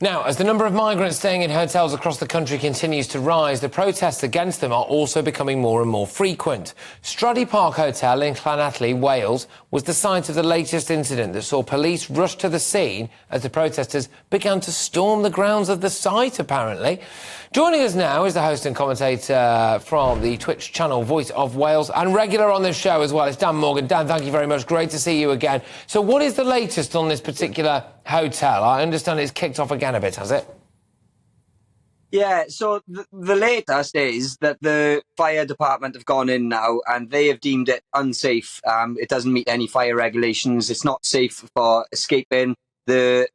Now, as the number of migrants staying in hotels across the country continues to rise, the protests against them are also becoming more and more frequent. Stradey Park Hotel in Llanelli, Wales, was the site of the latest incident that saw police rush to the scene as the protesters began to storm the grounds of the site, apparently. Joining us now is the host and commentator from the Twitch channel Voice of Wales and regular on this show as well. It's Dan Morgan. Dan, thank you very much. Great to see you again. So what is the latest on this particular hotel? I understand it's kicked off again a bit, has it? Yeah, so the latest is that the fire department have gone in now and they have deemed it unsafe. It doesn't meet any fire regulations. It's not safe for escaping. The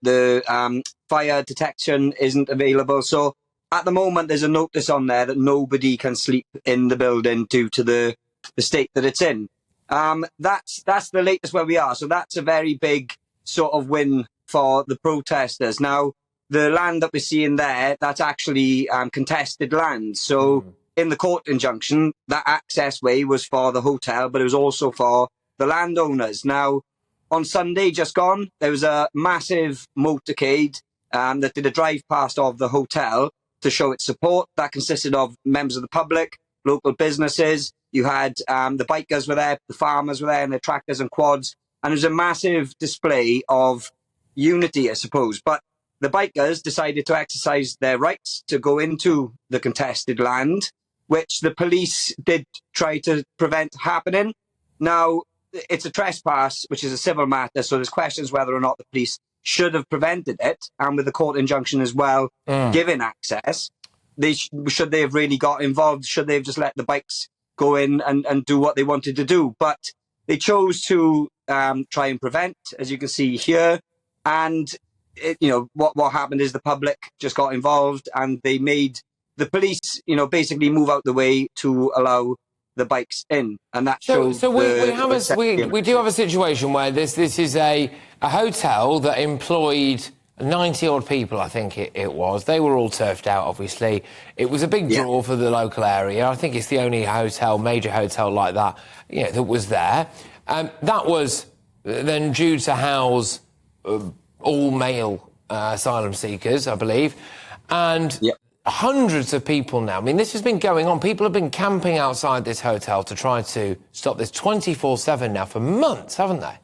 fire detection isn't available. So at the moment, there's a notice on there that nobody can sleep in the building due to the state that it's in. That's the latest where we are. So that's a very big sort of win for the protesters. Now, the land that we're seeing there, that's actually contested land. So in the court injunction, that access way was for the hotel, but it was also for the landowners. Now, on Sunday just gone, there was a massive motorcade that did a drive past of the hotel to show its support. That consisted of members of the public, local businesses. You had the bikers were there, the farmers were there, and their tractors and quads. And it was a massive display of unity, I suppose. But the bikers decided to exercise their rights to go into the contested land, which the police did try to prevent happening. Now, it's a trespass, which is a civil matter, so there's questions whether or not the police should have prevented it, and with the court injunction as well, giving access, should they have really got involved? Should they have just let the bikes go in and do what they wanted to do? But they chose to try and prevent, as you can see here, and what happened is the public just got involved, and they made the police, basically move out the way to allow the bikes in, and that shows. So we do have a situation where this is a hotel that employed 90 odd people, I think it was. They were all turfed out, obviously. It was a big draw for the local area. I think it's the only major hotel like that, that was there. That was then due to house all male asylum seekers, I believe, and. Hundreds of people now. I mean, this has been going on. People have been camping outside this hotel to try to stop this 24/7 now for months, haven't they?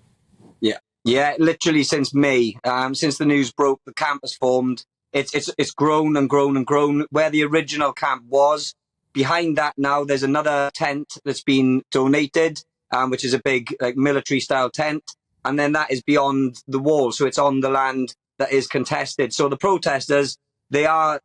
Yeah, literally since May. Since the news broke, the camp has formed. It's grown and grown and grown. Where the original camp was, behind that now there's another tent that's been donated, which is a big military-style tent, and then that is beyond the wall, so it's on the land that is contested. So the protesters. They are,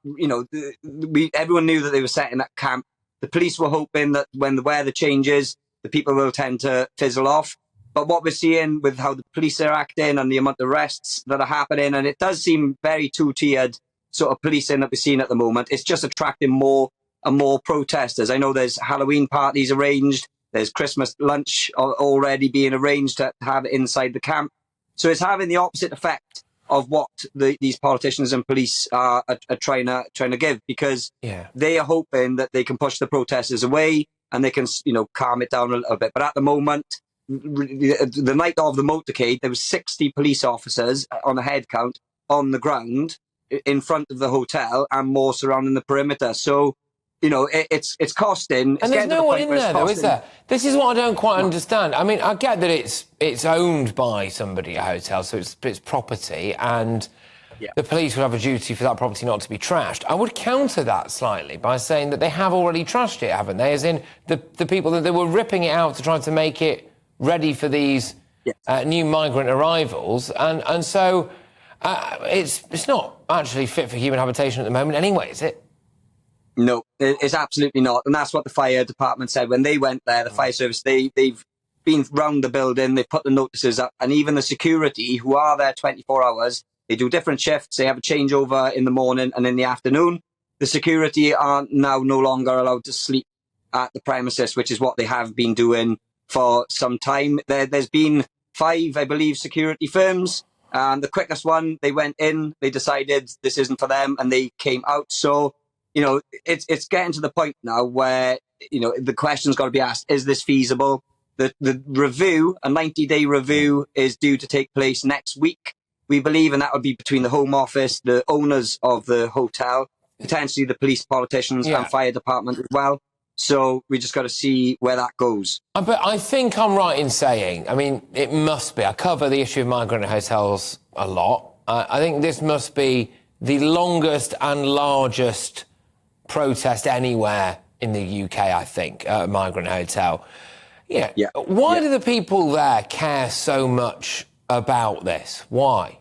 everyone knew that they were setting that camp. The police were hoping that when the weather changes, the people will tend to fizzle off. But what we're seeing with how the police are acting and the amount of arrests that are happening, and it does seem very two-tiered sort of policing that we're seeing at the moment, it's just attracting more and more protesters. I know there's Halloween parties arranged. There's Christmas lunch already being arranged to have it inside the camp. So it's having the opposite effect of what these politicians and police are trying to give, because they are hoping that they can push the protesters away and they can calm it down a little bit. But at the moment, the night of the motorcade, there was 60 police officers on a head count on the ground in front of the hotel and more surrounding the perimeter. So it's costing. And there's no one in there, though, is there? This is what I don't quite understand. I mean, I get that it's owned by somebody, a hotel, so it's property, and the police would have a duty for that property not to be trashed. I would counter that slightly by saying that they have already trashed it, haven't they? As in, the people that they were ripping it out to try to make it ready for these new migrant arrivals, and so it's not actually fit for human habitation at the moment anyway, is it? No, it's absolutely not. And that's what the fire department said when they went there. The fire service, they've been round the building, they've put the notices up, and even the security, who are there 24 hours, they do different shifts. They have a changeover in the morning and in the afternoon. The security are now no longer allowed to sleep at the premises, which is what they have been doing for some time. There's been 5, I believe, security firms. And the quickest one, they went in, they decided this isn't for them, and they came out. So, it's getting to the point now where, the question's got to be asked, is this feasible? The review, a 90-day review, is due to take place next week. we believe, and that would be between the Home Office, the owners of the hotel, potentially the police, politicians, and fire department as well. So we just got to see where that goes. But I think I'm right in saying, I mean, it must be. I cover the issue of migrant hotels a lot. I think this must be the longest and largest protest anywhere in the UK, I think, at a migrant hotel. Why do the people there care so much about this? Why?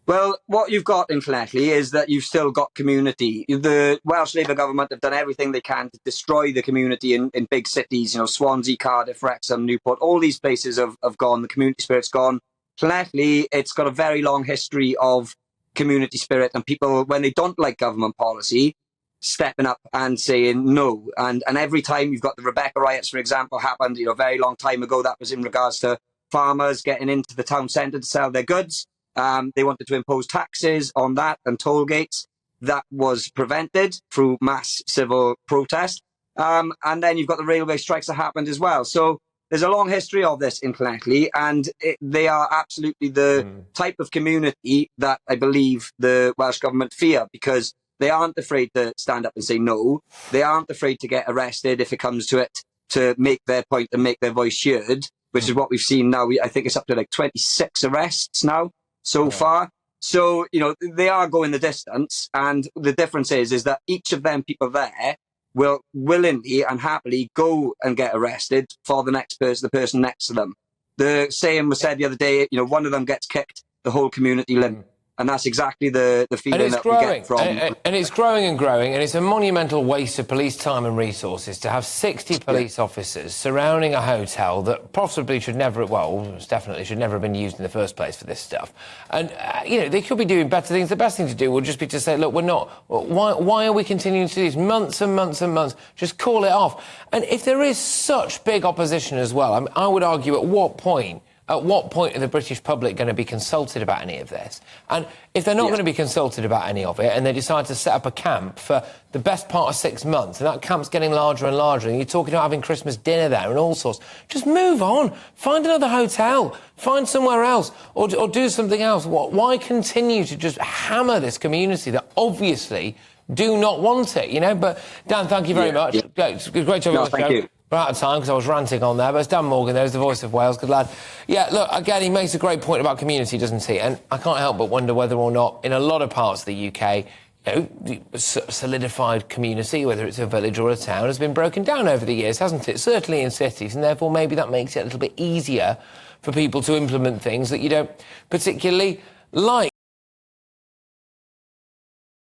Well, what you've got in Llanelli is that you've still got community. The Welsh Labour government have done everything they can to destroy the community in big cities, Swansea, Cardiff, Wrexham, Newport, all these places have gone, the community spirit's gone. Llanelli, it's got a very long history of community spirit, and people, when they don't like government policy, stepping up and saying no. And every time you've got the Rebecca riots, for example, happened, a very long time ago. That was in regards to farmers getting into the town centre to sell their goods. They wanted to impose taxes on that and toll gates. That was prevented through mass civil protest. And then you've got the railway strikes that happened as well. So there's a long history of this in Llanelli, and they are absolutely the type of community that I believe the Welsh government fear, because they aren't afraid to stand up and say no. They aren't afraid to get arrested if it comes to it, to make their point and make their voice heard, which is what we've seen now. I think it's up to like 26 arrests now so far. So, they are going the distance. And the difference is that each of them people there will willingly and happily go and get arrested for the next person, the person next to them. The saying was said the other day, one of them gets kicked, the whole community limp. And that's exactly the feeling that we get from... And it's growing and growing, and it's a monumental waste of police time and resources to have 60 police officers surrounding a hotel that possibly should never... Well, definitely should never have been used in the first place for this stuff. And, they could be doing better things. The best thing to do would just be to say, look, we're not... Why are we continuing to do this? Months and months and months. Just call it off. And if there is such big opposition as well, I would argue at what point are the British public going to be consulted about any of this? And if they're not going to be consulted about any of it, and they decide to set up a camp for the best part of 6 months, and that camp's getting larger and larger, and you're talking about having Christmas dinner there and all sorts, just move on. Find another hotel. Find somewhere else. Or do something else. Why continue to just hammer this community that obviously do not want it, But, Dan, thank you very much. It's great to have you on the show. Thank you. We're out of time because I was ranting on there, but it's Dan Morgan there's the voice of Wales, good lad. Yeah, look, again, he makes a great point about community, doesn't he? And I can't help but wonder whether or not, in a lot of parts of the UK, the solidified community, whether it's a village or a town, has been broken down over the years, hasn't it? Certainly in cities, and therefore maybe that makes it a little bit easier for people to implement things that you don't particularly like.